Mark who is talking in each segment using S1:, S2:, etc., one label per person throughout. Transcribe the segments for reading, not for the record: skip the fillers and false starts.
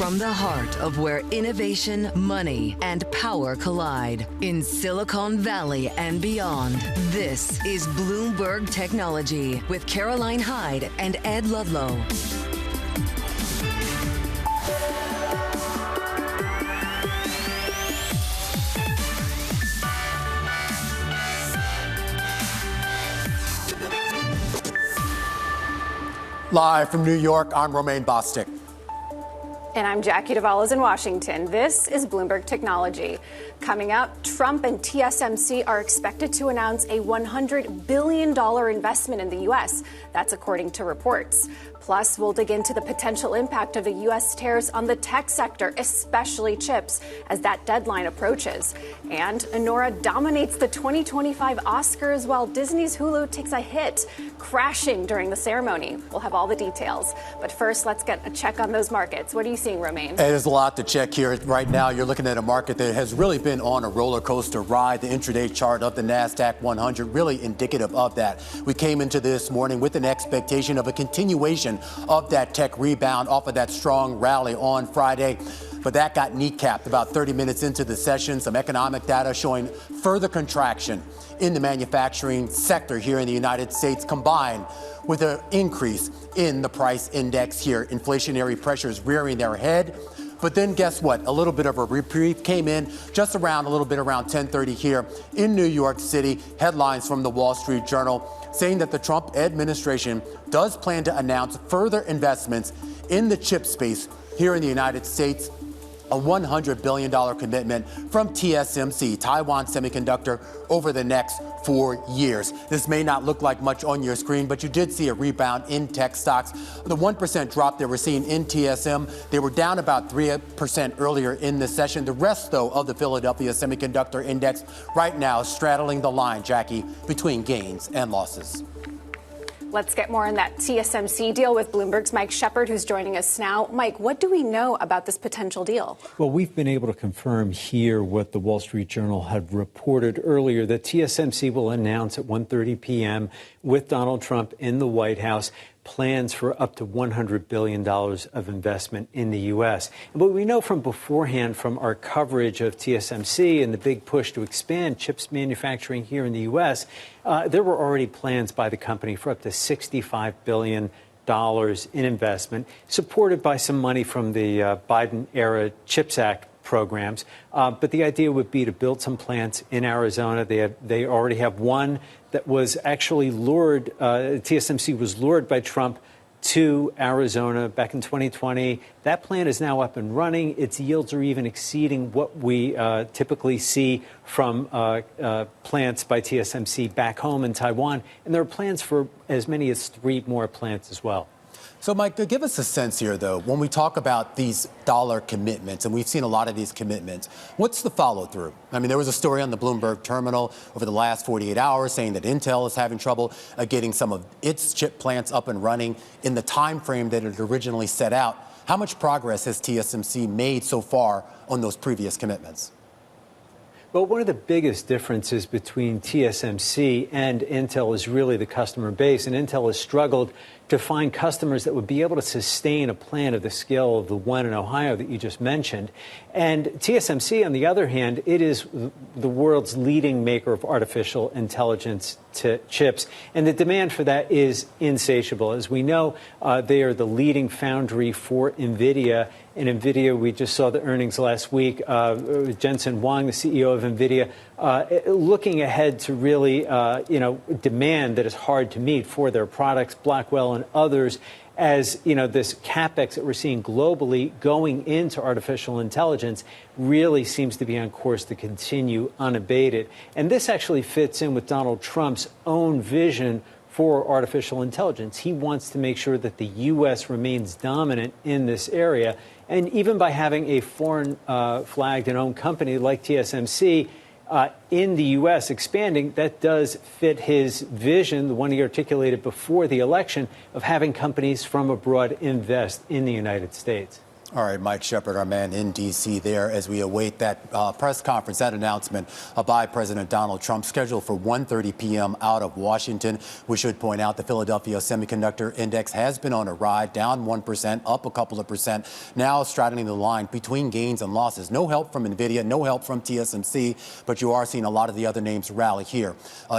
S1: From the heart of where innovation, money, and power collide in Silicon Valley and beyond, this is Bloomberg Technology with Caroline Hyde and Ed Ludlow.
S2: Live from New York, I'm Romaine Bostick.
S3: And I'm Jackie Davalos in Washington. This is Bloomberg Technology. Coming up, Trump and TSMC are expected to announce a $100 billion investment in the U.S. That's according to reports. Plus, we'll dig into the potential impact of the U.S. tariffs on the tech sector, especially chips, as that deadline approaches. And Anora dominates the 2025 Oscars while Disney's Hulu takes a hit, crashing during the ceremony. We'll have all the details. But first, let's get a check on those markets. What are you seeing, Romaine?
S2: There's a lot to check here. Right now, you're looking at a market that has really been on a roller coaster ride. The intraday chart of the NASDAQ 100 really indicative of that. We came into this morning with an expectation of a continuation of that tech rebound off of that strong rally on Friday. But that got kneecapped about 30 minutes into the session. Some economic data showing further contraction in the manufacturing sector here in the United States, combined with an increase in the price index here. Inflationary pressures rearing their head. But then guess what? A little bit of a reprieve came in just around 10:30 here in New York City. Headlines from the Wall Street Journal saying that the Trump administration does plan to announce further investments in the chip space here in the United States. A $100 billion commitment from TSMC, Taiwan Semiconductor, over the next 4 years. This may not look like much on your screen, but you did see a rebound in tech stocks. The 1% drop that we're seeing in TSM, they were down about 3% earlier in the session. The rest, though, of the Philadelphia Semiconductor Index right now straddling the line, Jackie, between gains and losses.
S3: Let's get more on that TSMC deal with Bloomberg's Mike Shepard, who's joining us now. Mike, what do we know about this potential deal?
S4: Well, we've been able to confirm here what the Wall Street Journal had reported earlier, that TSMC will announce at 1:30 p.m. with Donald Trump in the White House plans for up to $100 billion of investment in the U.S. And what we know from beforehand from our coverage of TSMC and the big push to expand chips manufacturing here in the U.S., there were already plans by the company for up to $65 billion in investment, supported by some money from the Biden-era CHIPS Act programs. But the idea would be to build some plants in Arizona. They already have one that was actually lured. TSMC was lured by Trump to Arizona back in 2020. That plant is now up and running. Its yields are even exceeding what we typically see from plants by TSMC back home in Taiwan. And there are plans for as many as 3 more plants as well.
S2: So, Mike, give us a sense here, though, when we talk about these dollar commitments, and we've seen a lot of these commitments, what's the follow through? I mean, there was a story on the Bloomberg terminal over the last 48 hours saying that Intel is having trouble getting some of its chip plants up and running in the time frame that it originally set out. How much progress has TSMC made so far on those previous commitments?
S4: Well, one of the biggest differences between TSMC and Intel is really the customer base. And Intel has struggled to find customers that would be able to sustain a plant of the scale of the one in Ohio that you just mentioned. And TSMC, on the other hand, it is the world's leading maker of artificial intelligence chips. And the demand for that is insatiable. As we know, they are the leading foundry for NVIDIA. In NVIDIA, we just saw the earnings last week. Jensen Huang, the CEO of NVIDIA, looking ahead to really, demand that is hard to meet for their products, Blackwell and others, as, this capex that we're seeing globally going into artificial intelligence really seems to be on course to continue unabated. And this actually fits in with Donald Trump's own vision for artificial intelligence. He wants to make sure that the U.S. remains dominant in this area. And even by having a foreign flagged and owned company like TSMC in the U.S. expanding, that does fit his vision, the one he articulated before the election, of having companies from abroad invest in the United States.
S2: All right, Mike Shepard, our man in D.C. there as we await that press conference, that announcement by President Donald Trump scheduled for 1:30 p.m. out of Washington. We should point out the Philadelphia Semiconductor Index has been on a ride, down 1%, up a couple of percent, now straddling the line between gains and losses. No help from NVIDIA, no help from TSMC, but you are seeing a lot of the other names rally here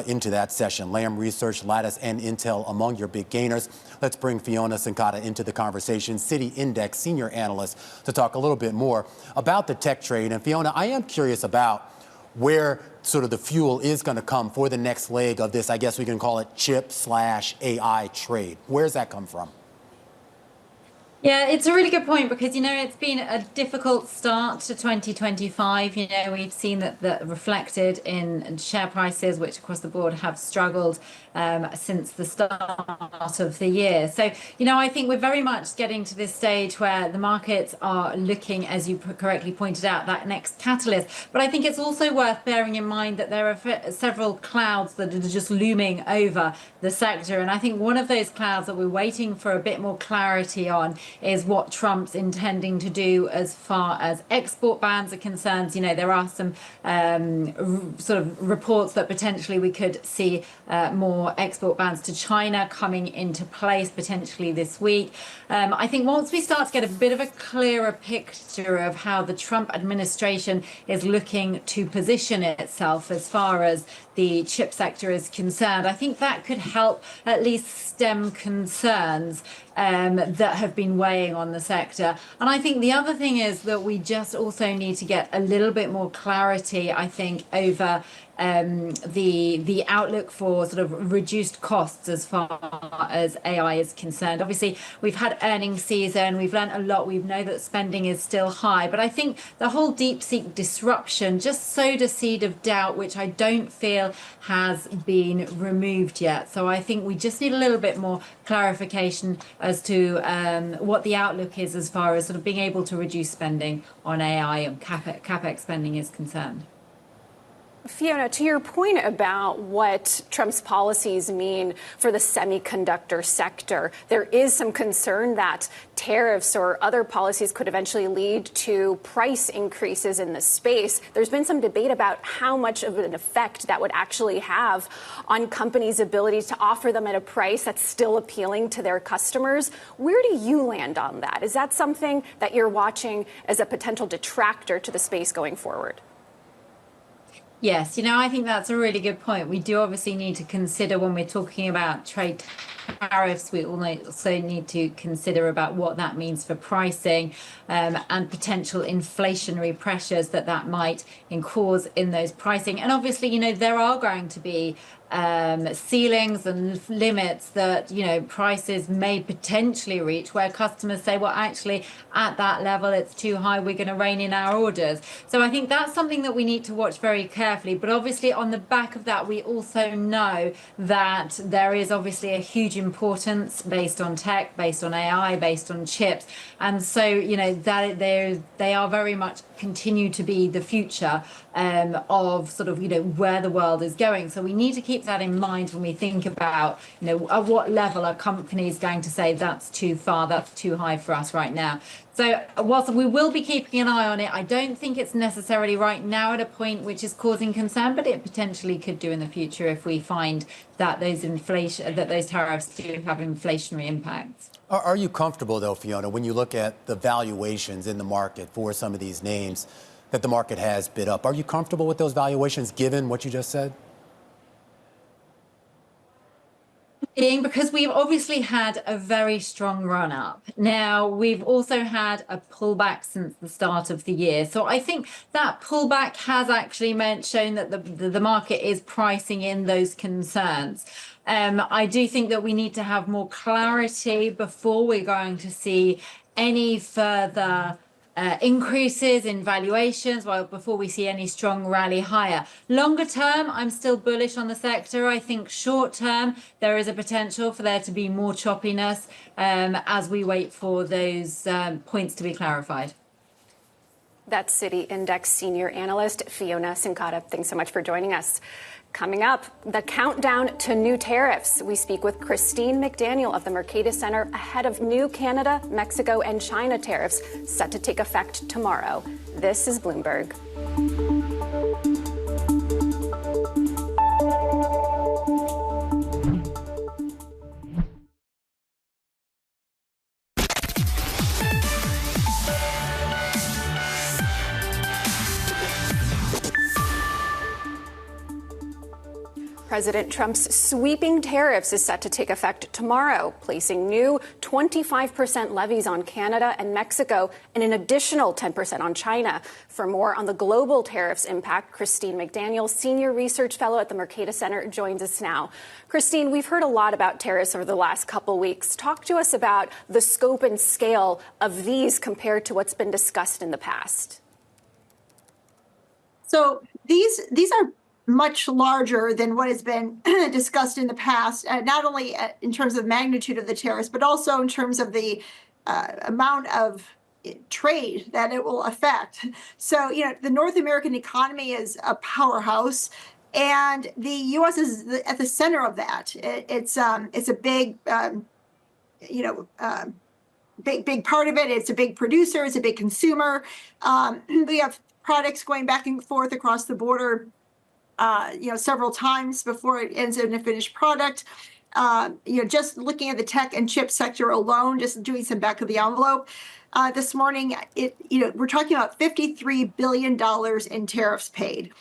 S2: into that session. Lam Research, Lattice, and Intel among your big gainers. Let's bring Fiona Sankata into the conversation, Citi Index senior analyst, to talk a little bit more about the tech trade. And Fiona, I am curious about where sort of the fuel is going to come for the next leg of this, I guess we can call it chip/AI trade. Where's that come from?
S5: Yeah, it's a really good point because, it's been a difficult start to 2025. We've seen that reflected in share prices, which across the board have struggled since the start of the year. So, I think we're very much getting to this stage where the markets are looking, as you correctly pointed out, that next catalyst. But I think it's also worth bearing in mind that there are several clouds that are just looming over the sector. And I think one of those clouds that we're waiting for a bit more clarity on is what Trump's intending to do as far as export bans are concerned. There are some sort of reports that potentially we could see more export bans to China coming into place potentially this week. I think once we start to get a bit of a clearer picture of how the Trump administration is looking to position itself as far as the chip sector is concerned, I think that could help at least stem concerns that have been weighing on the sector. And I think the other thing is that we just also need to get a little bit more clarity, I think, over the outlook for sort of reduced costs as far as AI is concerned. Obviously, we've had earnings season, we've learned a lot, we know that spending is still high, but I think the whole DeepSeek disruption just sowed a seed of doubt, which I don't feel has been removed yet. So I think we just need a little bit more clarification as to what the outlook is as far as sort of being able to reduce spending on AI and CapEx spending is concerned.
S3: Fiona, to your point about what Trump's policies mean for the semiconductor sector, there is some concern that tariffs or other policies could eventually lead to price increases in the space. There's been some debate about how much of an effect that would actually have on companies' ability to offer them at a price that's still appealing to their customers. Where do you land on that? Is that something that you're watching as a potential detractor to the space going forward?
S5: Yes, I think that's a really good point. We do obviously need to consider when we're talking about trade tariffs, we also need to consider about what that means for pricing and potential inflationary pressures that might cause in those pricing. And obviously, there are going to be ceilings and limits that, prices may potentially reach where customers say, well, actually, at that level, it's too high. We're going to rein in our orders. So I think that's something that we need to watch very carefully. But obviously, on the back of that, we also know that there is obviously a huge importance based on tech, based on AI, based on chips. And so, that they are very much continue to be the future of sort of, where the world is going. So we need to keep that in mind when we think about, at what level are companies going to say that's too far, that's too high for us right now. So whilst we will be keeping an eye on it, I don't think it's necessarily right now at a point which is causing concern, but it potentially could do in the future if we find that those tariffs do have inflationary impacts.
S2: Are you comfortable, though, Fiona, when you look at the valuations in the market for some of these names that the market has bid up? Are you comfortable with those valuations given what you just said?
S5: Because we've obviously had a very strong run up. Now, we've also had a pullback since the start of the year. So I think that pullback has actually shown that the market is pricing in those concerns. I do think that we need to have more clarity before we're going to see any further increases in valuations, before we see any strong rally higher. Longer term, I'm still bullish on the sector. I think short term, there is a potential for there to be more choppiness as we wait for those points to be clarified.
S3: That's Citi Index Senior Analyst Fiona Sincata. Thanks so much for joining us. Coming up, the countdown to new tariffs. We speak with Christine McDaniel of the Mercatus Center ahead of new Canada, Mexico, and China tariffs set to take effect tomorrow. This is Bloomberg. President Trump's sweeping tariffs is set to take effect tomorrow, placing new 25% levies on Canada and Mexico and an additional 10% on China. For more on the global tariffs impact, Christine McDaniel, Senior Research Fellow at the Mercatus Center, joins us now. Christine, we've heard a lot about tariffs over the last couple weeks. Talk to us about the scope and scale of these compared to what's been discussed in the past.
S6: So these are much larger than what has been discussed in the past, not only in terms of magnitude of the tariffs, but also in terms of the amount of trade that it will affect. So, the North American economy is a powerhouse, and the U.S. is at the center of that. It's a big, big part of it. It's a big producer. It's a big consumer. We have products going back and forth across the border several times before it ends in a finished product. Just looking at the tech and chip sector alone, just doing some back of the envelope this morning, we're talking about $53 billion in tariffs paid.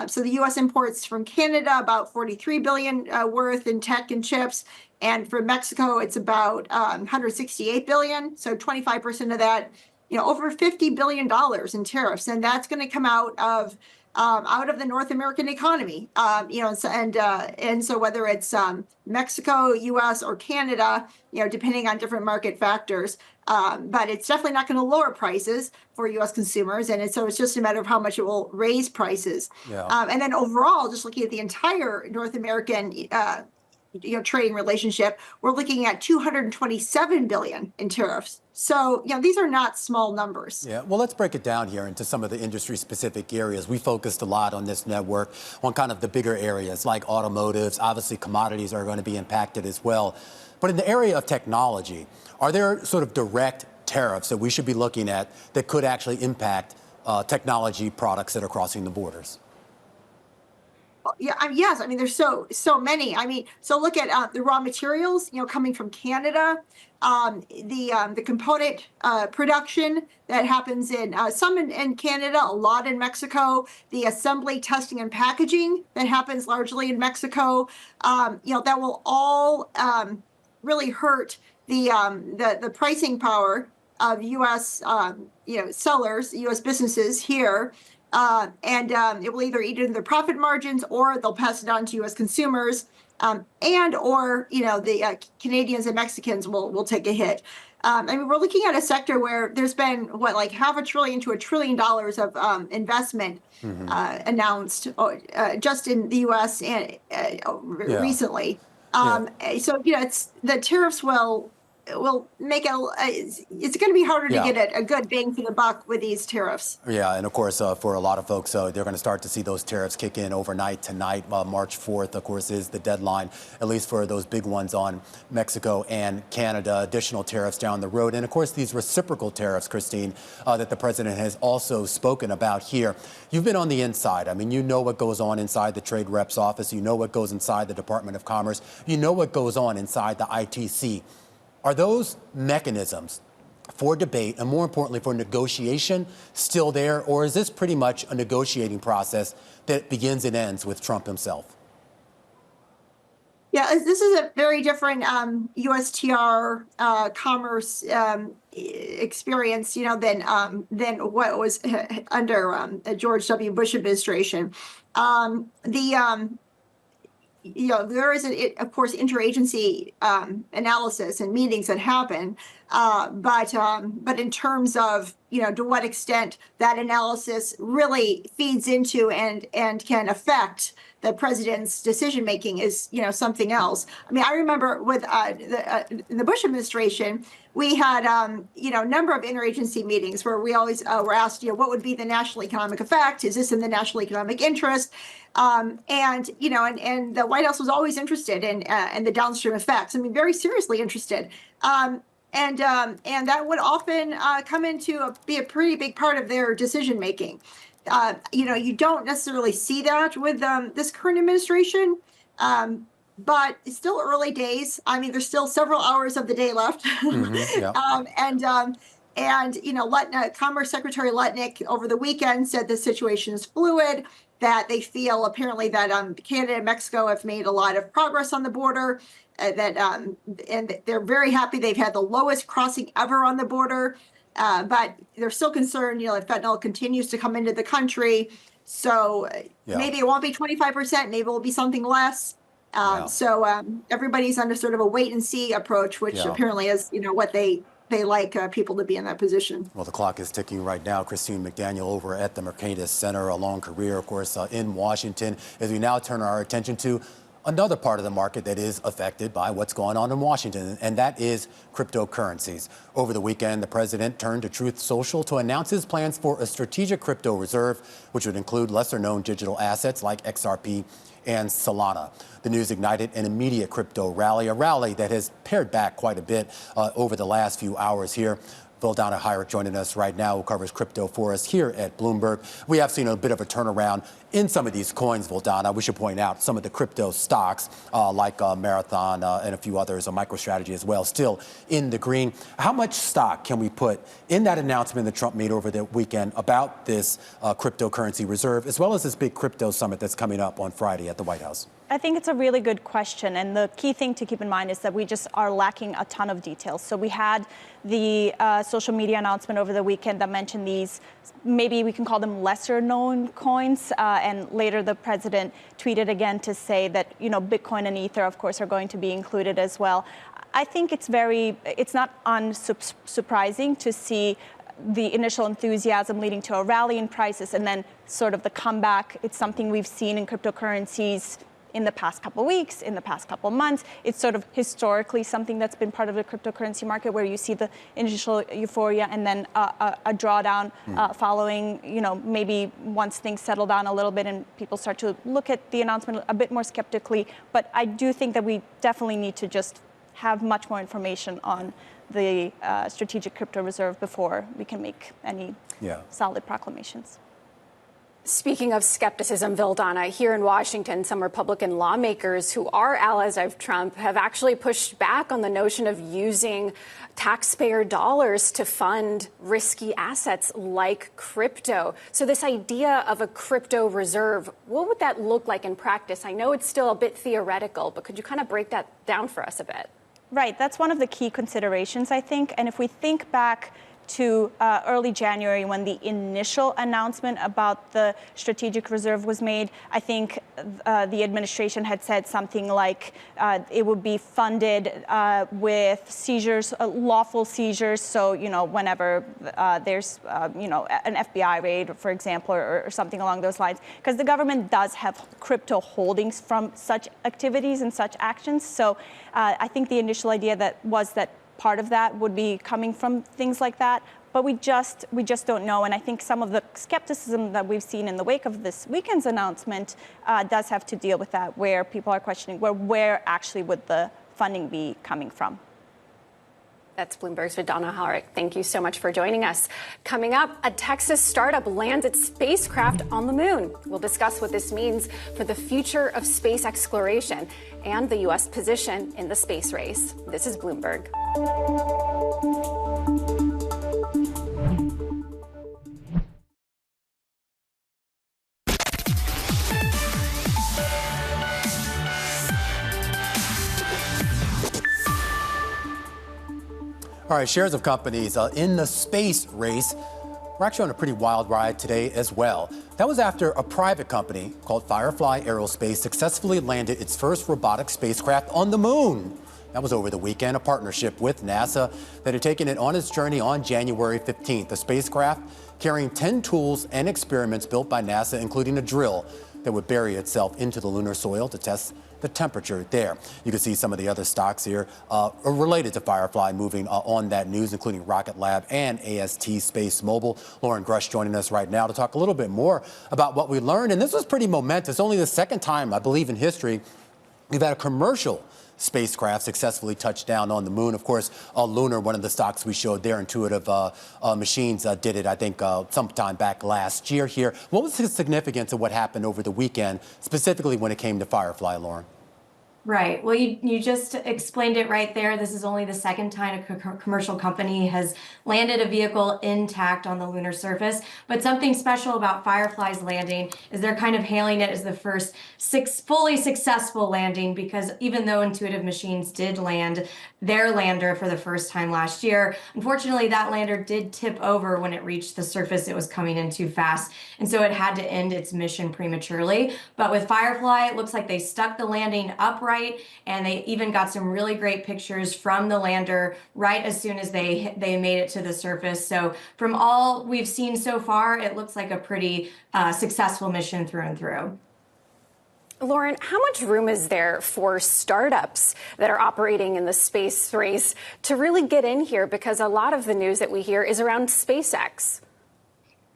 S6: So the U.S. imports from Canada about $43 billion worth in tech and chips, and for Mexico it's about $168 billion. So 25% of that, over $50 billion in tariffs, and that's going to come out of the North American economy, and so whether it's Mexico, U.S., or Canada, depending on different market factors, but it's definitely not going to lower prices for U.S. consumers, and so it's just a matter of how much it will raise prices. Yeah. And then overall, just looking at the entire North American trading relationship, we're looking at $227 billion in tariffs. So, these are not small numbers.
S2: Yeah, well, let's break it down here into some of the industry-specific areas. We focused a lot on this network on kind of the bigger areas like automotives. Obviously, commodities are going to be impacted as well. But in the area of technology, are there sort of direct tariffs that we should be looking at that could actually impact technology products that are crossing the borders?
S6: Yeah, yes. I mean, there's so many. I mean, so look at the raw materials, coming from Canada, the component production that happens in some in Canada, a lot in Mexico, the assembly, testing, and packaging that happens largely in Mexico. That will all really hurt the pricing power of U.S. Sellers, U.S. businesses here. And it will either eat into their profit margins or they'll pass it on to U.S. consumers, or the Canadians and Mexicans will take a hit. I mean, we're looking at a sector where there's been $500 billion to $1 trillion of investment announced just in the U.S. and recently. So it's the tariffs will make it's going to be harder to get a good bang for the buck with these tariffs.
S2: Yeah, and of course, for a lot of folks, they're going to start to see those tariffs kick in overnight tonight. March 4th, of course, is the deadline, at least for those big ones on Mexico and Canada. Additional tariffs down the road. And of course, these reciprocal tariffs, Christine, that the president has also spoken about here. You've been on the inside. I mean, you know what goes on inside the trade rep's office. You know what goes inside the Department of Commerce. You know what goes on inside the ITC. Are those mechanisms for debate and, more importantly, for negotiation still there? Or is this pretty much a negotiating process that begins and ends with Trump himself?
S6: Yeah, this is a very different USTR commerce experience, than what was under George W. Bush administration. There is, of course, interagency analysis and meetings that happen. But in terms of, to what extent that analysis really feeds into and can affect the president's decision making is, something else. I mean, I remember with in the Bush administration, we had, a number of interagency meetings where we always were asked, what would be the national economic effect? Is this in the national economic interest? And the White House was always interested in the downstream effects. I mean, very seriously interested. And that would often come into be a pretty big part of their decision making. You don't necessarily see that with this current administration, but it's still early days. I mean, there's still several hours of the day left. Commerce Secretary Lutnick over the weekend said the situation is fluid, that they feel apparently that Canada and Mexico have made a lot of progress on the border. And they're very happy. They've had the lowest crossing ever on the border, but they're still concerned, if fentanyl continues to come into the country. So maybe it won't be 25%, maybe it will be something less. So everybody's under sort of a wait and see approach, which apparently is, what they like people to be in that position.
S2: Well, the clock is ticking right now. Christine McDaniel over at the Mercatus Center, a long career, of course, in Washington, as we now turn our attention to another part of the market that is affected by what's going on in Washington, and that is cryptocurrencies. Over the weekend, the president turned to Truth Social to announce his plans for a strategic crypto reserve, which would include lesser-known digital assets like XRP and Solana. The news ignited an immediate crypto rally, a rally that has pared back quite a bit over the last few hours here. Vildana Hyde joining us right now, who covers crypto for us here at Bloomberg. We have seen a bit of a turnaround in some of these coins, Vildana. We should point out some of the crypto stocks like Marathon and a few others, MicroStrategy as well, still in the green. How much stock can we put in that announcement that Trump made over the weekend about this cryptocurrency reserve, as well as this big crypto summit that's coming up on Friday at the White House?
S7: I think it's a really good question. And the key thing to keep in mind is that we just are lacking a ton of details. So we had the social media announcement over the weekend that mentioned these, maybe we can call them lesser known coins. And later the president tweeted again to say that, Bitcoin and Ether, of course, are going to be included as well. I think it's not unsurprising to see the initial enthusiasm leading to a rally in prices and then sort of the comeback. It's something we've seen in cryptocurrencies in the past couple of weeks, in the past couple of months. It's sort of historically something that's been part of the cryptocurrency market where you see the initial euphoria and then a drawdown following, maybe once things settle down a little bit and people start to look at the announcement a bit more skeptically. But I do think that we definitely need to just have much more information on the strategic crypto reserve before we can make any solid proclamations.
S3: Speaking of skepticism, Vildana, here in Washington, some Republican lawmakers who are allies of Trump have actually pushed back on the notion of using taxpayer dollars to fund risky assets like crypto. So this idea of a crypto reserve, what would that look like in practice? I know it's still a bit theoretical, but could you kind of break that down for us a bit?
S7: Right. That's one of the key considerations, I think. And if we think back to early January when the initial announcement about the strategic reserve was made, I think the administration had said something like it would be funded with seizures, lawful seizures. So, whenever there's, an FBI raid, for example, or something along those lines, because the government does have crypto holdings from such activities and such actions. So I think the initial idea that part of that would be coming from things like that, but we just don't know. And I think some of the skepticism that we've seen in the wake of this weekend's announcement does have to deal with that, where people are questioning where actually would the funding be coming from.
S3: That's Bloomberg's Vildana Hyde. Thank you so much for joining us. Coming up, a Texas startup lands its spacecraft on the moon. We'll discuss what this means for the future of space exploration and the U.S. position in the space race. This is Bloomberg.
S2: All right, shares of companies in the space race were actually on a pretty wild ride today as well. That was after a private company called Firefly Aerospace successfully landed its first robotic spacecraft on the moon. That was over the weekend, a partnership with NASA that had taken it on its journey on January 15th. The spacecraft carrying 10 tools and experiments built by NASA, including a drill that would bury itself into the lunar soil to test the temperature there. You can see some of the other stocks here related to Firefly moving on that news, including Rocket Lab and AST Space Mobile. Lauren Grush joining us right now to talk a little bit more about what we learned. And this was pretty momentous. Only the second time, I believe, in history we've had a commercial spacecraft successfully touched down on the moon. Of course, Lunar, one of the stocks we showed there, Intuitive Machines, did it, I think, sometime back last year here. What was the significance of what happened over the weekend, specifically when it came to Firefly, Lauren?
S8: Right. Well, you just explained it right there. This is only the second time a commercial company has landed a vehicle intact on the lunar surface. But something special about Firefly's landing is they're kind of hailing it as the first fully successful landing, because even though Intuitive Machines did land their lander for the first time last year, unfortunately, that lander did tip over when it reached the surface. It was coming in too fast, and so it had to end its mission prematurely. But with Firefly, it looks like they stuck the landing upright, and they even got some really great pictures from the lander right as soon as they made it to the surface. So from all we've seen so far, it looks like a pretty successful mission through and through.
S3: Lauren, how much room is there for startups that are operating in the space race to really get in here? Because a lot of the news that we hear is around SpaceX.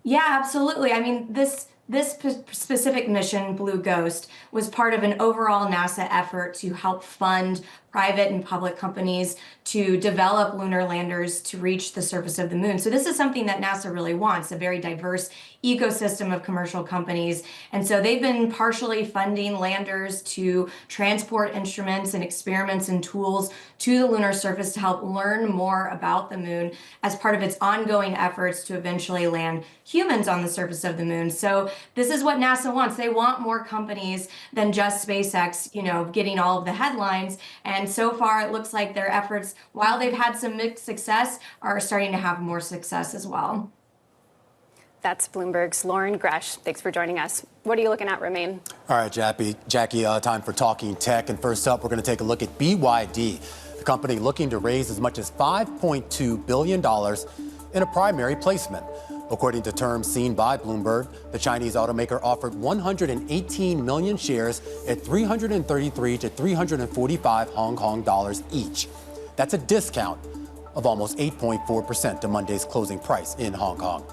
S8: Yeah, absolutely. I mean, this specific mission, Blue Ghost, was part of an overall NASA effort to help fund private and public companies to develop lunar landers to reach the surface of the moon. So this is something that NASA really wants, a very diverse ecosystem of commercial companies. And so they've been partially funding landers to transport instruments and experiments and tools to the lunar surface to help learn more about the moon as part of its ongoing efforts to eventually land humans on the surface of the moon. So this is what NASA wants. They want more companies than just SpaceX, getting all of the headlines. And so far, it looks like their efforts, while they've had some mixed success, are starting to have more success as well.
S3: That's Bloomberg's Lauren Grush. Thanks for joining us. What are you looking at, Romaine?
S2: All right, Jackie, time for Talking Tech. And first up, we're going to take a look at BYD, the company looking to raise as much as $5.2 billion in a primary placement. According to terms seen by Bloomberg, the Chinese automaker offered 118 million shares at 333 to 345 Hong Kong dollars each. That's a discount of almost 8.4% to Monday's closing price in Hong Kong.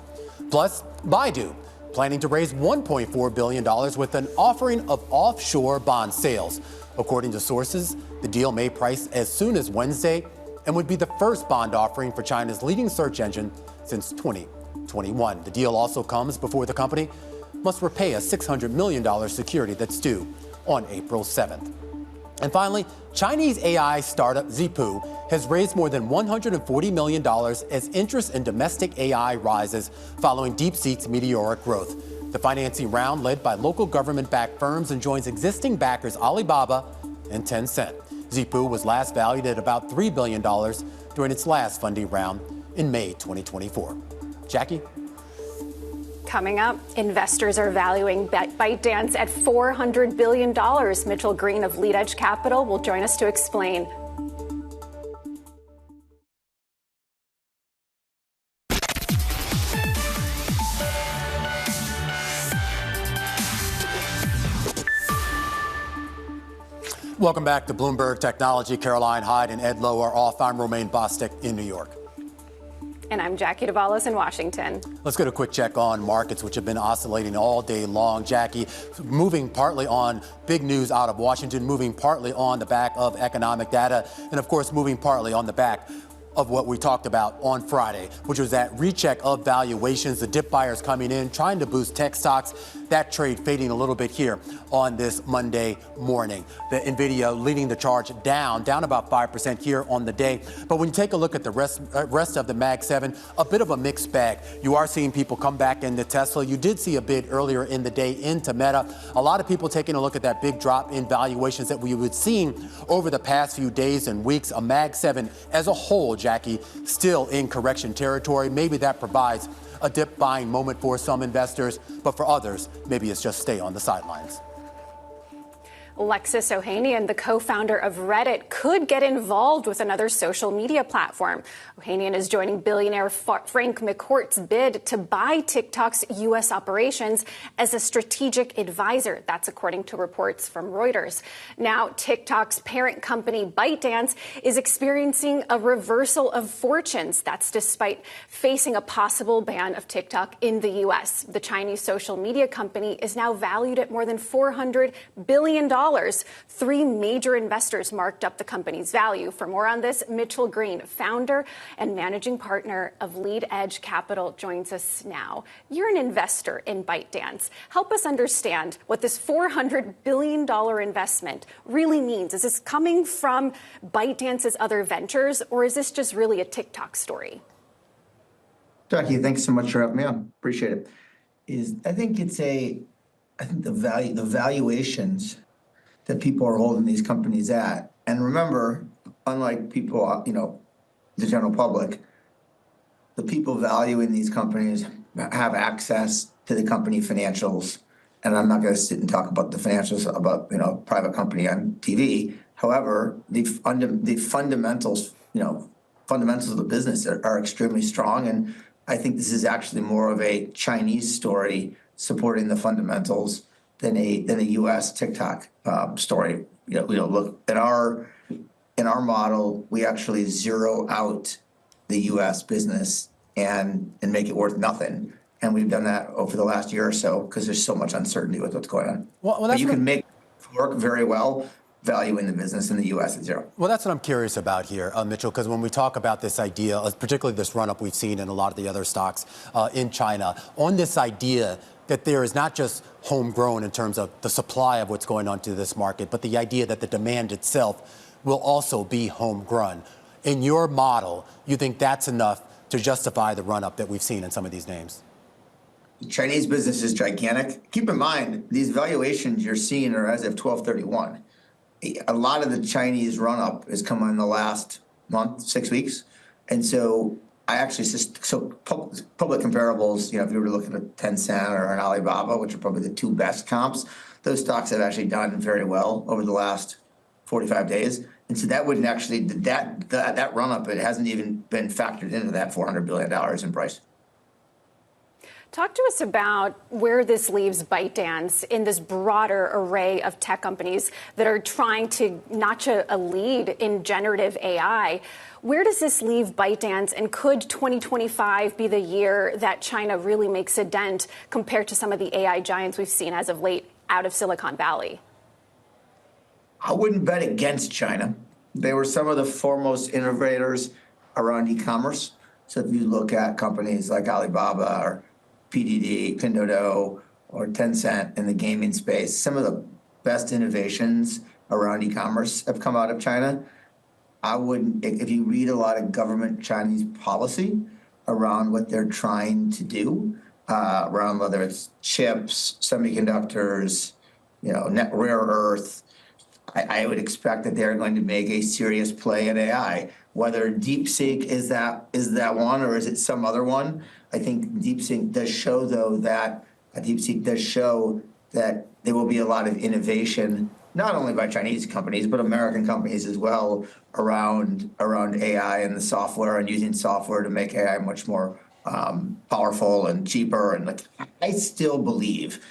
S2: Plus, Baidu planning to raise $1.4 billion with an offering of offshore bond sales. According to sources, the deal may price as soon as Wednesday and would be the first bond offering for China's leading search engine since 2021. The deal also comes before the company must repay a $600 million security that's due on April 7th. And finally, Chinese AI startup Zhipu has raised more than $140 million as interest in domestic AI rises following DeepSeek's meteoric growth. The financing round, led by local government-backed firms, and joins existing backers Alibaba and Tencent. Zhipu was last valued at about $3 billion during its last funding round in May 2024. Jackie?
S3: Coming up, investors are valuing ByteDance at $400 billion. Mitchell Green of Lead Edge Capital will join us to explain.
S2: Welcome back to Bloomberg Technology. Caroline Hyde and Ed Ludlow are off. I'm Romaine Bostick in New York.
S3: And I'm Jackie Davalos in Washington.
S2: Let's get a quick check on markets, which have been oscillating all day long. Jackie, moving partly on big news out of Washington, moving partly on the back of economic data, and of course, moving partly on the back of what we talked about on Friday, which was that recheck of valuations, the dip buyers coming in, trying to boost tech stocks. That trade fading a little bit here on this Monday morning. The NVIDIA leading the charge down about 5% here on the day. But when you take a look at the rest of the Mag 7, a bit of a mixed bag. You are seeing people come back into Tesla. You did see a bid earlier in the day into Meta. A lot of people taking a look at that big drop in valuations that we would seen over the past few days and weeks. A Mag 7 as a whole, Jackie, still in correction territory. Maybe that provides a dip buying moment for some investors, but for others, maybe it's just stay on the sidelines.
S3: Alexis Ohanian, the co-founder of Reddit, could get involved with another social media platform. Ohanian is joining billionaire Frank McCourt's bid to buy TikTok's U.S. operations as a strategic advisor. That's according to reports from Reuters. Now, TikTok's parent company ByteDance is experiencing a reversal of fortunes. That's despite facing a possible ban of TikTok in the U.S. The Chinese social media company is now valued at more than $400 billion. Three major investors marked up the company's value. For more on this, Mitchell Green, founder and managing partner of Lead Edge Capital, joins us now. You're an investor in ByteDance. Help us understand what this $400 billion investment really means. Is this coming from ByteDance's other ventures, or is this just really a TikTok story?
S9: Jackie, thanks so much for having me on. Appreciate it. I think the valuations that people are holding these companies at. And remember, unlike people, the general public, the people valuing these companies have access to the company financials. And I'm not going to sit and talk about the financials about, private company on TV. However, the fundamentals, fundamentals of the business are extremely strong. And I think this is actually more of a Chinese story supporting the fundamentals than a U.S. TikTok story. Look in our model, we actually zero out the U.S. business and make it worth nothing, and we've done that over the last year or so because there's so much uncertainty with what's going on. But you can make it work very well, valuing the business in the U.S. at zero.
S2: Well, that's what I'm curious about here, Mitchell, because when we talk about this idea, particularly this run-up we've seen in a lot of the other stocks in China, on this idea that there is not just homegrown in terms of the supply of what's going on to this market, but the idea that the demand itself will also be homegrown. In your model, you think that's enough to justify the run-up that we've seen in some of these names?
S9: The Chinese business is gigantic. Keep in mind, these valuations you're seeing are as of 12/31. A lot of the Chinese run-up has come in the last month, 6 weeks. And so public comparables, if you were looking at Tencent or an Alibaba, which are probably the two best comps, those stocks have actually done very well over the last 45 days. And so that wouldn't actually, that run-up, it hasn't even been factored into that $400 billion in price.
S3: Talk to us about where this leaves ByteDance in this broader array of tech companies that are trying to notch a lead in generative AI. Where does this leave ByteDance, and could 2025 be the year that China really makes a dent compared to some of the AI giants we've seen as of late out of Silicon Valley?
S9: I wouldn't bet against China. They were some of the foremost innovators around e-commerce. So if you look at companies like Alibaba or PDD, Pinduoduo, or Tencent in the gaming space, some of the best innovations around e-commerce have come out of China. I wouldn't, if you read a lot of government Chinese policy around what they're trying to do, around whether it's chips, semiconductors, rare earth, I would expect that they're going to make a serious play in AI. Whether DeepSeek is that one or is it some other one? I think DeepSeek does show, though, that there will be a lot of innovation, not only by Chinese companies, but American companies as well, around AI and the software and using software to make AI much more powerful and cheaper. And I still believe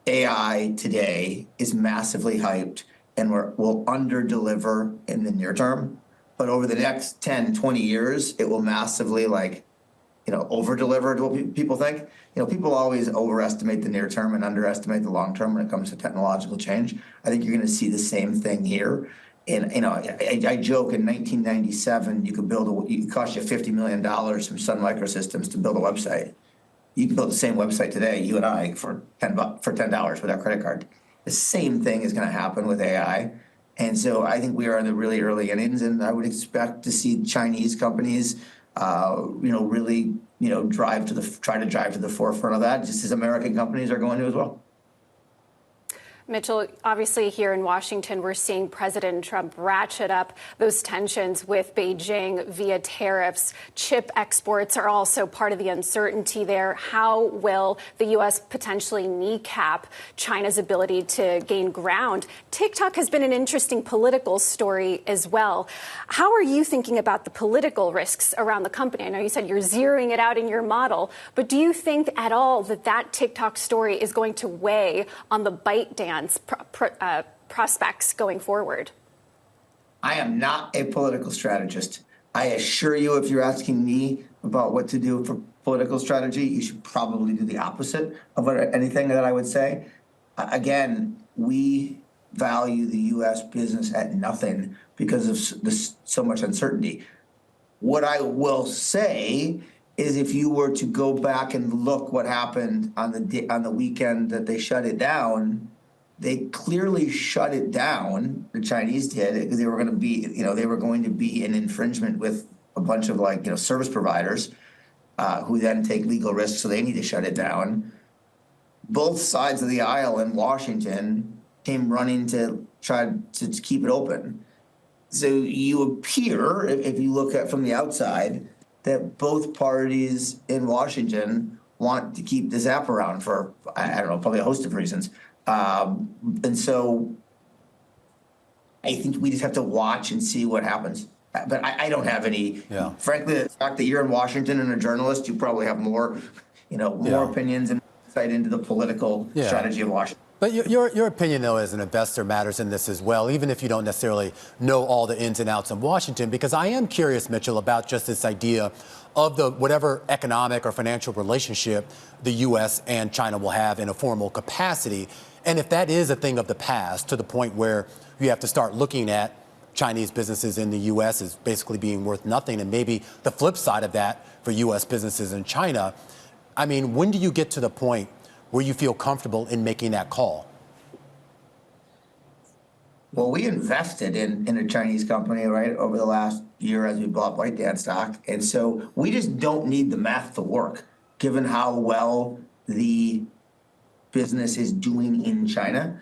S9: AI today is massively hyped and will under-deliver in the near term. But over the next 10, 20 years, it will massively over-deliver to what people think. People always overestimate the near term and underestimate the long term when it comes to technological change. I think you're going to see the same thing here. And I joke, in 1997, it could cost you $50 million from Sun Microsystems to build a website. You can build the same website today, you and I, for $10 with our credit card. The same thing is going to happen with AI. And so I think we are in the really early innings, and I would expect to see Chinese companies really try to drive to the forefront of that, just as American companies are going to as well.
S3: Mitchell, obviously here in Washington, we're seeing President Trump ratchet up those tensions with Beijing via tariffs. Chip exports are also part of the uncertainty there. How will the U.S. potentially kneecap China's ability to gain ground? TikTok has been an interesting political story as well. How are you thinking about the political risks around the company? I know you said you're zeroing it out in your model, but do you think at all that TikTok story is going to weigh on the ByteDance prospects going forward?
S9: I am not a political strategist. I assure you, if you're asking me about what to do for political strategy, you should probably do the opposite of anything that I would say. Again, we value the U.S. business at nothing because of so much uncertainty. What I will say is if you were to go back and look what happened on the weekend that they shut it down, they clearly shut it down. The Chinese did, because they were going to be in infringement with a bunch of service providers who then take legal risks, so they need to shut it down. Both sides of the aisle in Washington came running to try to keep it open. So you appear, if you look at from the outside, that both parties in Washington want to keep this app around for, I don't know, probably a host of reasons. And so I think we just have to watch and see what happens. But I don't have any, frankly, the fact that you're in Washington and a journalist, you probably have more opinions and insight into the political strategy of Washington.
S2: But your opinion, though, as an investor matters in this as well, even if you don't necessarily know all the ins and outs of Washington, because I am curious, Mitchell, about just this idea of the whatever economic or financial relationship the U.S. and China will have in a formal capacity. And if that is a thing of the past, to the point where you have to start looking at Chinese businesses in the U.S. as basically being worth nothing, and maybe the flip side of that for U.S. businesses in China, I mean, when do you get to the point where you feel comfortable in making that call?
S9: Well, we invested in a Chinese company, right, over the last year as we bought ByteDance stock. And so we just don't need the math to work, given how well the business is doing in China.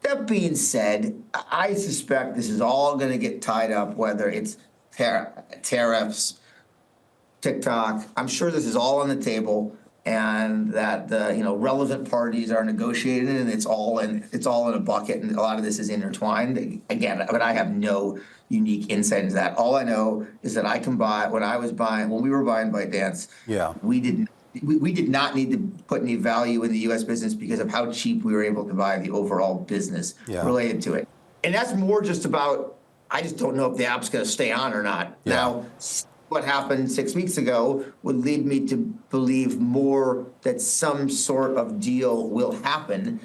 S9: That being said, I suspect this is all going to get tied up, whether it's tariffs, TikTok. I'm sure this is all on the table, and that the relevant parties are negotiating, and it's all in a bucket, and a lot of this is intertwined. Again, but I have no unique insight into that. All I know is that I can buy when we were buying ByteDance. We did not need to put any value in the U.S. business because of how cheap we were able to buy the overall business related to it. And that's more just about, I just don't know if the app's going to stay on or not. Now, what happened 6 weeks ago would lead me to believe more that some sort of deal will happen.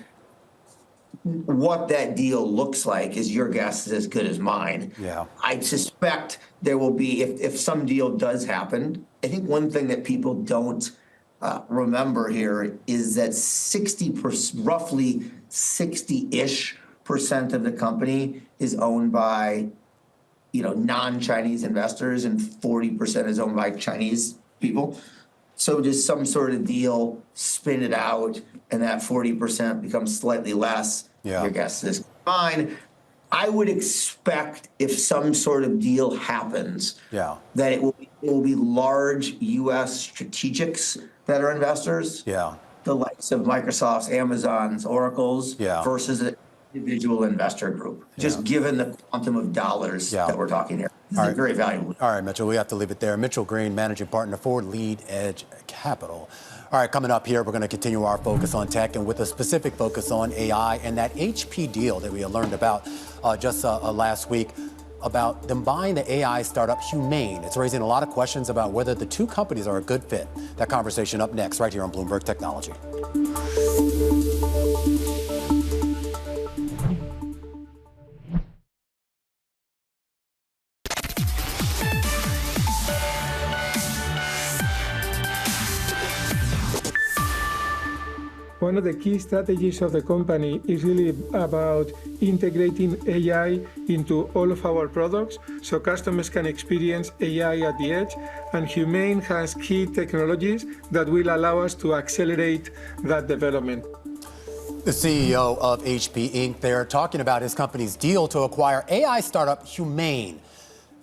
S9: What that deal looks like is your guess is as good as mine. I suspect there will be, if some deal does happen, I think one thing that people don't remember here is that roughly 60-ish% of the company is owned by non-Chinese investors, and 40% is owned by Chinese people. So does some sort of deal spin it out, and that 40% becomes slightly less? Your guess is fine. I would expect if some sort of deal happens, that it will be large U.S. strategics that are investors. The likes of Microsoft's, Amazon's, Oracle's, versus an individual investor group. Just given the quantum of dollars that we're talking here. This is very valuable.
S2: All right, Mitchell, we have to leave it there. Mitchell Green, managing partner for Lead Edge Capital. All right, coming up here, we're going to continue our focus on tech, and with a specific focus on AI and that HP deal that we learned about just last week, about them buying the AI startup Romaine. It's raising a lot of questions about whether the two companies are a good fit. That conversation up next, right here on Bloomberg Technology.
S10: One of the key strategies of the company is really about integrating AI into all of our products so customers can experience AI at the edge. And Romaine has key technologies that will allow us to accelerate that development.
S2: The CEO of HP Inc. there talking about his company's deal to acquire AI startup Humane,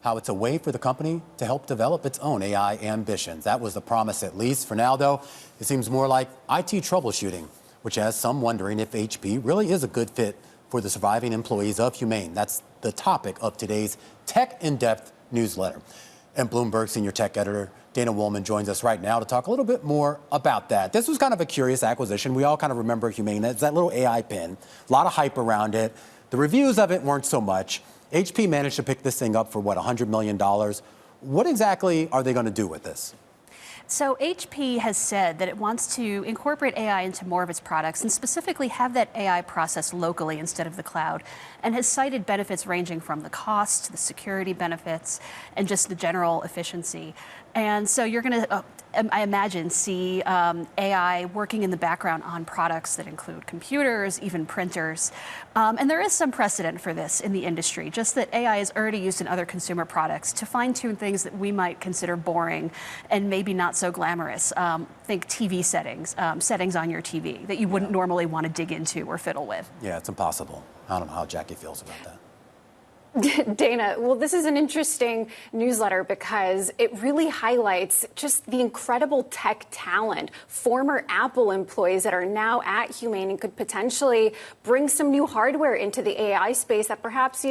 S2: how it's a way for the company to help develop its own AI ambitions. That was the promise, at least. For now, though, it seems more like IT troubleshooting, which has some wondering if HP really is a good fit for the surviving employees of Humane. That's the topic of today's Tech In-Depth newsletter. And Bloomberg senior tech editor Dana Wollman joins us right now to talk a little bit more about that. This was kind of a curious acquisition. We all kind of remember Humane. It's that little AI pin, a lot of hype around it. The reviews of it weren't so much. HP managed to pick this thing up for, what, $100 million? What exactly are they going to do with this?
S11: So HP has said that it wants to incorporate AI into more of its products and specifically have that AI processed locally instead of the cloud, and has cited benefits ranging from the cost to the security benefits and just the general efficiency. And so you're going to, I imagine, see AI working in the background on products that include computers, even printers. And there is some precedent for this in the industry, just that AI is already used in other consumer products to fine-tune things that we might consider boring and maybe not so glamorous. Think TV settings, settings on your TV that you wouldn't normally want to dig into or fiddle with.
S2: Yeah, it's impossible. I don't know how Jackie feels about that.
S3: Dana, well, this is an interesting newsletter because it really highlights just the incredible tech talent, former Apple employees that are now at Humane and could potentially bring some new hardware into the AI space that perhaps,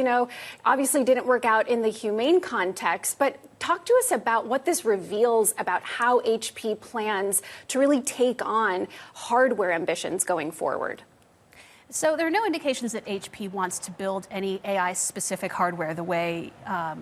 S3: obviously didn't work out in the Humane context. But talk to us about what this reveals about how HP plans to really take on hardware ambitions going forward.
S11: So there are no indications that HP wants to build any AI-specific hardware the way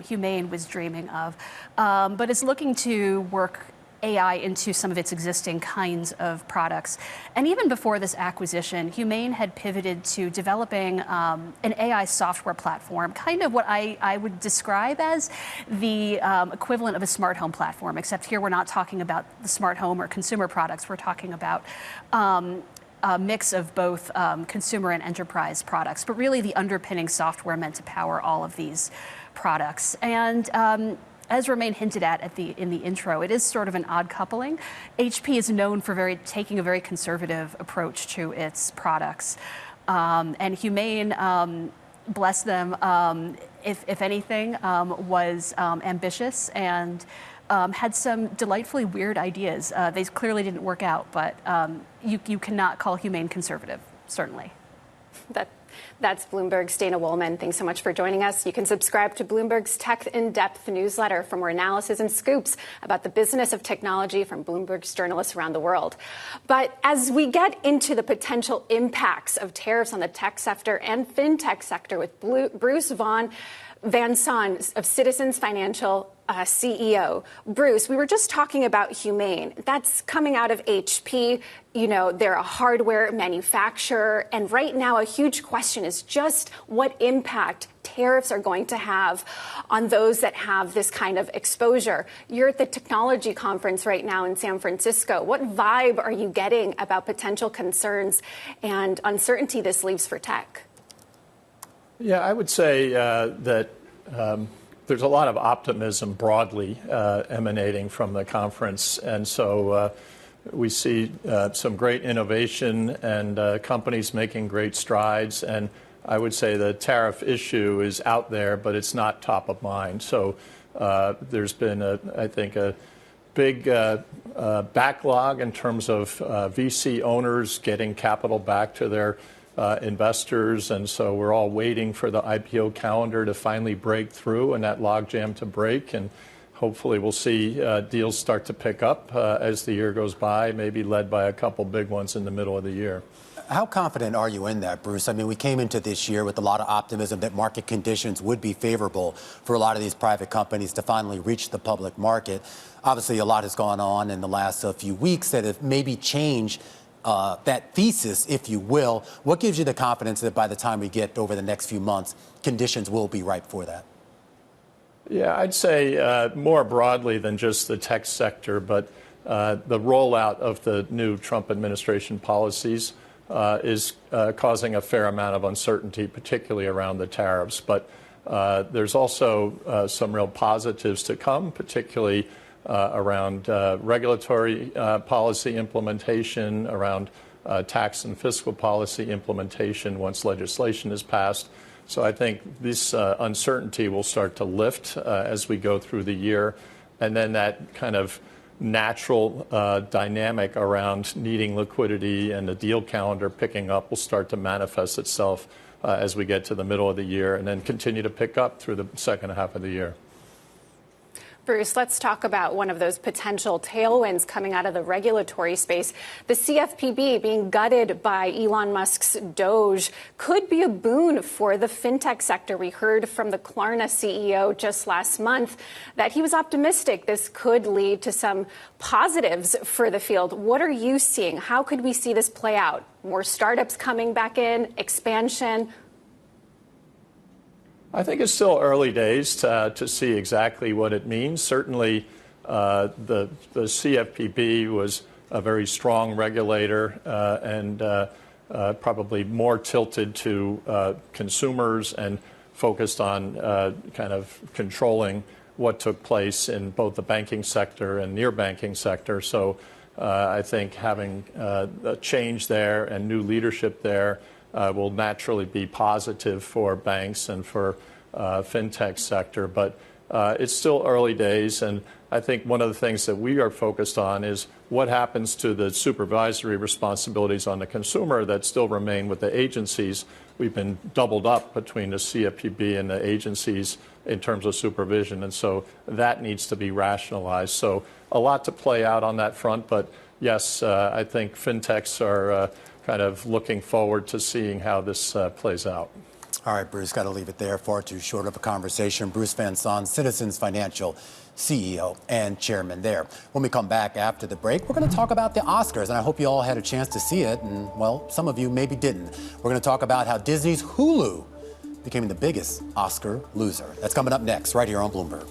S11: Humane was dreaming of, but is looking to work AI into some of its existing kinds of products. And even before this acquisition, Humane had pivoted to developing an AI software platform, kind of what I would describe as the equivalent of a smart home platform, except here we're not talking about the smart home or consumer products. We're talking about a mix of both consumer and enterprise products, but really the underpinning software meant to power all of these products. And as Romaine hinted at in the intro, it is sort of an odd coupling. HP is known for taking a very conservative approach to its products, and Humane, bless them, if anything, was ambitious and had some delightfully weird ideas. They clearly didn't work out, but you cannot call Humane conservative, certainly.
S3: That's Bloomberg's Dana Wollman. Thanks so much for joining us. You can subscribe to Bloomberg's Tech In-Depth newsletter for more analysis and scoops about the business of technology from Bloomberg's journalists around the world. But as we get into the potential impacts of tariffs on the tech sector and fintech sector with Bruce Van Saun of Citizens Financial CEO. Bruce, we were just talking about Humane. That's coming out of HP. They're a hardware manufacturer. And right now, a huge question is just what impact tariffs are going to have on those that have this kind of exposure. You're at the technology conference right now in San Francisco. What vibe are you getting about potential concerns and uncertainty this leaves for tech?
S12: Yeah, I would say that there's a lot of optimism broadly emanating from the conference. And so we see some great innovation and companies making great strides. And I would say the tariff issue is out there, but it's not top of mind. So there's been, I think, a big backlog in terms of VC owners getting capital back to their investors, and so we're all waiting for the IPO calendar to finally break through and that logjam to break, and hopefully we'll see deals start to pick up as the year goes by, maybe led by a couple big ones in the middle of the year.
S2: How confident are you in that, Bruce? I mean, we came into this year with a lot of optimism that market conditions would be favorable for a lot of these private companies to finally reach the public market. Obviously, a lot has gone on in the last few weeks that have maybe changed that thesis, if you will. What gives you the confidence that by the time we get over the next few months, conditions will be ripe for that?
S12: Yeah, I'd say more broadly than just the tech sector, but the rollout of the new Trump administration policies is causing a fair amount of uncertainty, particularly around the tariffs. But there's also some real positives to come, particularly around regulatory policy implementation, around tax and fiscal policy implementation once legislation is passed. So I think this uncertainty will start to lift as we go through the year. And then that kind of natural dynamic around needing liquidity and the deal calendar picking up will start to manifest itself as we get to the middle of the year and then continue to pick up through the second half of the year.
S3: Bruce, let's talk about one of those potential tailwinds coming out of the regulatory space. The CFPB being gutted by Elon Musk's Doge could be a boon for the fintech sector. We heard from the Klarna CEO just last month that he was optimistic this could lead to some positives for the field. What are you seeing? How could we see this play out? More startups coming back in, expansion?
S12: I think it's still early days to see exactly what it means. Certainly, the CFPB was a very strong regulator and probably more tilted to consumers and focused on kind of controlling what took place in both the banking sector and near banking sector. So I think having a change there and new leadership there will naturally be positive for banks and for fintech sector. But it's still early days. And I think one of the things that we are focused on is what happens to the supervisory responsibilities on the consumer that still remain with the agencies. We've been doubled up between the CFPB and the agencies in terms of supervision. And so that needs to be rationalized. So a lot to play out on that front. But yes, I think fintechs are kind of looking forward to seeing how this plays out.
S2: All right, Bruce, got to leave it there. Far too short of a conversation. Bruce Van Saun, Citizens Financial CEO and chairman there. When we come back after the break, we're going to talk about the Oscars, and I hope you all had a chance to see it, and, well, some of you maybe didn't. We're going to talk about how Disney's Hulu became the biggest Oscar loser. That's coming up next, right here on Bloomberg.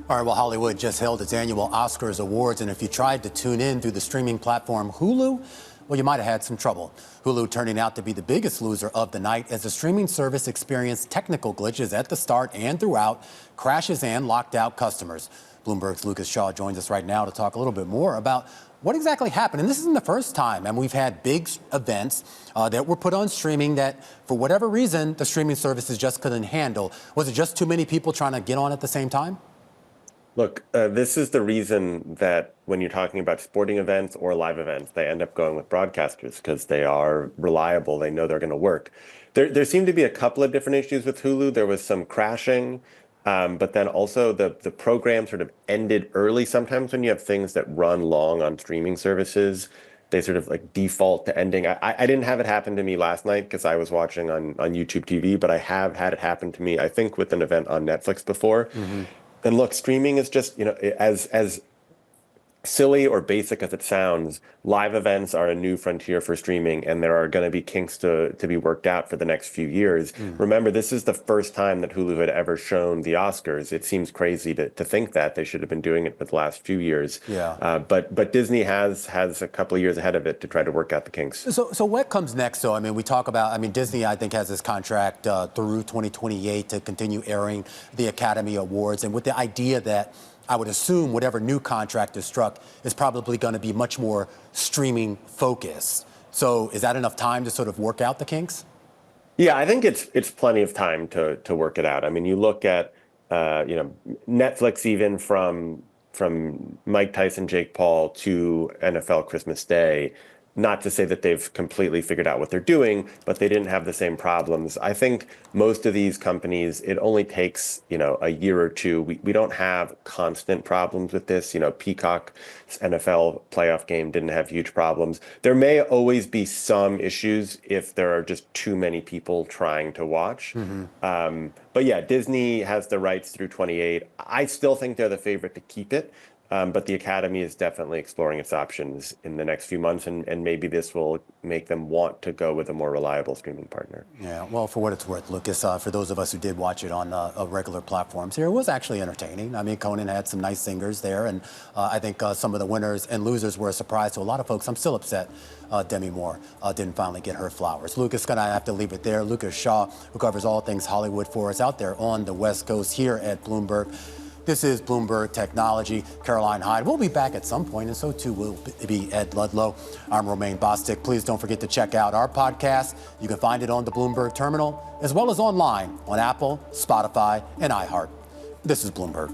S2: All right, well, Hollywood just held its annual Oscars awards, and if you tried to tune in through the streaming platform Hulu, well, you might have had some trouble. Hulu turning out to be the biggest loser of the night as the streaming service experienced technical glitches at the start and throughout, crashes and locked out customers. Bloomberg's Lucas Shaw joins us right now to talk a little bit more about what exactly happened. And this isn't the first time, and we've had big events that were put on streaming that, for whatever reason, the streaming services just couldn't handle. Was it just too many people trying to get on at the same time?
S13: Look, this is the reason that when you're talking about sporting events or live events, they end up going with broadcasters because they are reliable. They know they're going to work. There seemed to be a couple of different issues with Hulu. There was some crashing, but then also the program sort of ended early. Sometimes when you have things that run long on streaming services, they sort of like default to ending. I didn't have it happen to me last night because I was watching on YouTube TV, but I have had it happen to me, I think, with an event on Netflix before. Mm-hmm. And look, streaming is just, as silly or basic as it sounds, live events are a new frontier for streaming, and there are going to be kinks to be worked out for the next few years. Remember, this is the first time that Hulu had ever shown the Oscars. It seems crazy to think that. They should have been doing it for the last few years. Yeah. But Disney has a couple of years ahead of it to try to work out the kinks.
S2: So what comes next, though? I mean, we talk about, Disney, I think, has this contract through 2028 to continue airing the Academy Awards, and with the idea that I would assume whatever new contract is struck is probably going to be much more streaming focused. So is that enough time to sort of work out the kinks?
S13: Yeah, I think it's plenty of time to work it out. I mean, you look at Netflix, even from Mike Tyson, Jake Paul to NFL Christmas Day. Not to say that they've completely figured out what they're doing, but they didn't have the same problems. I think most of these companies, it only takes, a year or two. We don't have constant problems with this. Peacock's NFL playoff game didn't have huge problems. There may always be some issues if there are just too many people trying to watch. Mm-hmm. But yeah, Disney has the rights through 28. I still think they're the favorite to keep it. But the Academy is definitely exploring its options in the next few months, and maybe this will make them want to go with a more reliable streaming partner.
S2: Yeah, well, for what it's worth, Lucas, for those of us who did watch it on regular platforms here, it was actually entertaining. I mean, Conan had some nice singers there, and I think some of the winners and losers were a surprise to a lot of folks. I'm still upset Demi Moore didn't finally get her flowers. Lucas, gonna have to leave it there. Lucas Shaw, who covers all things Hollywood for us out there on the West Coast here at Bloomberg. This is Bloomberg Technology. Caroline Hyde will be back at some point, and so too will be Ed Ludlow. I'm Romaine Bostick. Please don't forget to check out our podcast. You can find it on the Bloomberg terminal, as well as online on Apple, Spotify, and iHeart. This is Bloomberg.